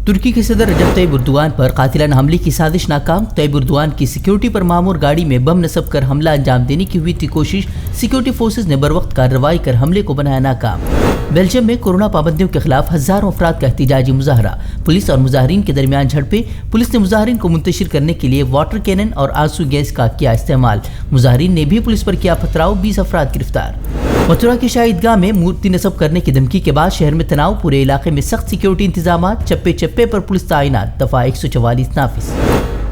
ترکی کے صدر رجب طیب اردوان پر قاتلانہ حملے کی سازش ناکام۔ طیب اردوان کی سیکیورٹی پر معمور گاڑی میں بم نصب کر حملہ انجام دینے کی ہوئی تھی کوشش، سیکیورٹی فورسز نے بروقت کارروائی کر حملے کو بنایا ناکام۔ بیلجیم میں کورونا پابندیوں کے خلاف ہزاروں افراد کا احتجاجی مظاہرہ، پولیس اور مظاہرین کے درمیان جھڑپیں، پولیس نے مظاہرین کو منتشر کرنے کے لیے واٹر کینن اور آنسو گیس کا کیا استعمال، مظاہرین نے بھی پولیس پر کیا پتھراؤ، 20 افراد گرفتار۔ متھرا کی شاہی عیدگاہ میں مورتی نصب کرنے کی دھمکی کے بعد شہر میں تناؤ، پورے علاقے میں سخت سیکیورٹی انتظامات، چپے چپے پر پولیس تعینات، دفعہ 144 نافذ۔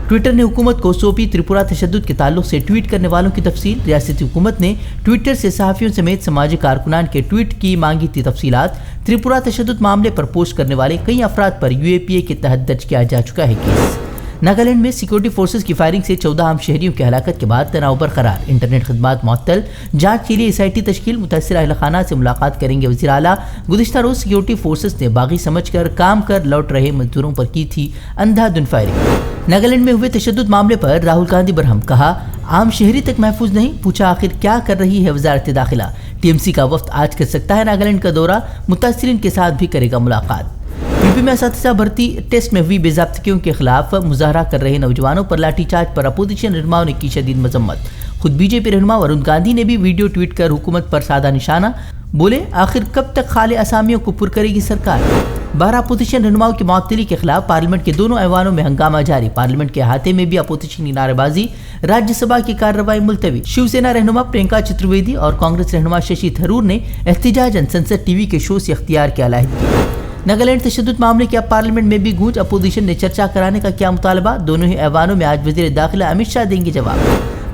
ٹویٹر نے حکومت کو سونپی تریپورہ تشدد کے تعلق سے ٹویٹ کرنے والوں کی تفصیل، ریاستی حکومت نے ٹویٹر سے صحافیوں سمیت سماجی کارکنان کے ٹویٹ کی مانگی تھی تفصیلات۔ تریپورہ تشدد معاملے پر پوسٹ کرنے والے کئی افراد پر UAPA کے تحت درج کیا جا چکا ہے کیس۔ ناگالینڈ میں سیکیورٹی فورسز کی فائرنگ سے 14 عام شہریوں کی ہلاکت کے بعد تناؤ برقرار، انٹرنیٹ خدمات معطل، جانچ کے لیے SIT تشکیل، متاثرہ اہل خانہ سے ملاقات کریں گے وزیر اعلیٰ۔ گزشتہ روز سیکیورٹی فورسز نے باغی سمجھ کر کام کر لوٹ رہے مزدوروں پر کی تھی اندھا دھند فائرنگ۔ ناگالینڈ میں ہوئے تشدد معاملے پر راہل گاندھی برہم، کہا عام شہری تک محفوظ نہیں، پوچھا آخر کیا کر رہی ہے وزارت داخلہ۔ TMC کا وفد آج کر سکتا ہے ناگالینڈ کا دورہ، متاثرین کے ساتھ بھی کرے گا ملاقات۔ UP میں اساتذہ بھرتی ٹیسٹ میں ہوئی بے ضابطگیوں کے خلاف مظاہرہ کر رہے نوجوانوں پر لاٹھی چارج پر اپوزیشن رہنماؤں نے کی شدید مذمت، خود BJP رہنما ورون گاندھی نے بھی ویڈیو ٹویٹ کر حکومت پر سادہ نشانہ، بولے آخر کب تک خالے اسامیوں کو پر کرے گی سرکار۔ 12 اپوزیشن رہنماؤں کی معطلی کے خلاف پارلیمنٹ کے دونوں ایوانوں میں ہنگامہ جاری، پارلیمنٹ کے احاطے میں بھی اپوزیشن کی نعرے بازی، راجیہ سبھا کی کارروائی ملتوی۔ شیو سینا رہنما پرینکا چترویدی اور کانگریس رہنما ششی تھرور نے احتجاجاً سنسد TV کے شو سے اختیار کیا علیحدگی۔ ناگالینڈ تشدد معاملے کی اب پارلیمنٹ میں بھی گونج، اپوزیشن نے چرچا کرانے کا کیا مطالبہ، دونوں ہی ایوانوں میں آج وزیر داخلہ امت شاہ دیں گے جواب۔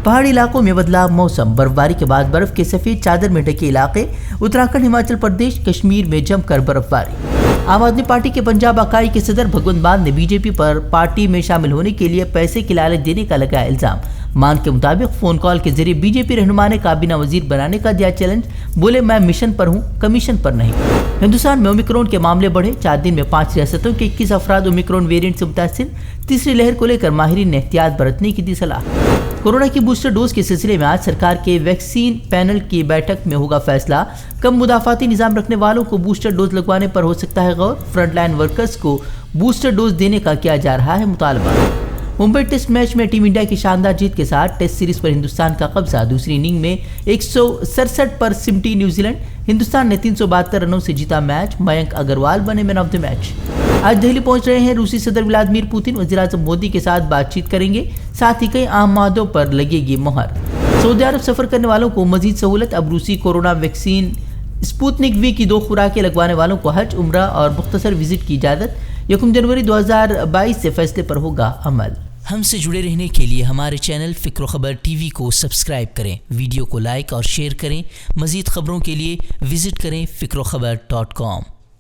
پہاڑی علاقوں میں بدلا موسم، برفباری کے بعد برف کے سفید چادر میں ڈھکے علاقے، اتراکھنڈ، ہماچل پردیش، کشمیر میں جم کر برف باری۔ عام آدمی پارٹی کے پنجاب اکائی کے صدر بھگونت مان نے BJP پر پارٹی میں شامل ہونے کے لیے پیسے کی لالچ دینے کا لگایا الزام۔ مان کے مطابق فون کال کے ذریعے BJP رہنما نے کابینہ وزیر بنانے کا دیا چیلنج، بولے میں مشن پر ہوں، کمیشن پر نہیں۔ ہندوستان میں اومیکرون کے معاملے بڑھے، 4 دن میں 5 ریاستوں کے 21 افراد اومیکرون ویریئنٹ سے متاثر، تیسری لہر کو لے کر ماہرین نے احتیاط برتنے کی دی صلاح۔ کورونا کی بوسٹر ڈوز کے سلسلے میں آج سرکار کے ویکسین پینل کی بیٹھک میں ہوگا فیصلہ، کم مدافعتی نظام رکھنے والوں کو بوسٹر ڈوز لگوانے پر ہو سکتا ہے غور، فرنٹ لائن ورکرز کو بوسٹر ڈوز دینے کا کیا جا رہا ہے مطالبہ۔ ممبئی ٹیسٹ میچ میں ٹیم انڈیا کی شاندار جیت کے ساتھ ٹیسٹ سیریز پر ہندوستان کا قبضہ، دوسری اننگ میں 167 پر سمٹی نیوزی لینڈ، ہندوستان نے 372 رنوں سے جیتا میچ، مینک اگروال بنے مین آف دی میچ۔ آج دہلی پہنچ رہے ہیں روسی صدر ولادیمیر پوتن، وزیراعظم مودی کے ساتھ بات چیت کریں گے، ساتھ ہی کئی اہم معاہدوں پر لگے گی مہر۔ سعودی عرب سفر کرنے والوں کو مزید سہولت، اب روسی کورونا ویکسین اسپوتنک V کی 2 خوراکیں لگوانے والوں کو حج، عمرہ اور مختصر وزٹ کی اجازت، 1 جنوری 2022 سے فیصلے پر ہوگا عمل۔ ہم سے جڑے رہنے کے لیے ہمارے چینل فکر و خبر TV کو سبسکرائب کریں، ویڈیو کو لائک اور شیئر کریں، مزید خبروں کے لیے وزٹ کریں فکروخبر.com۔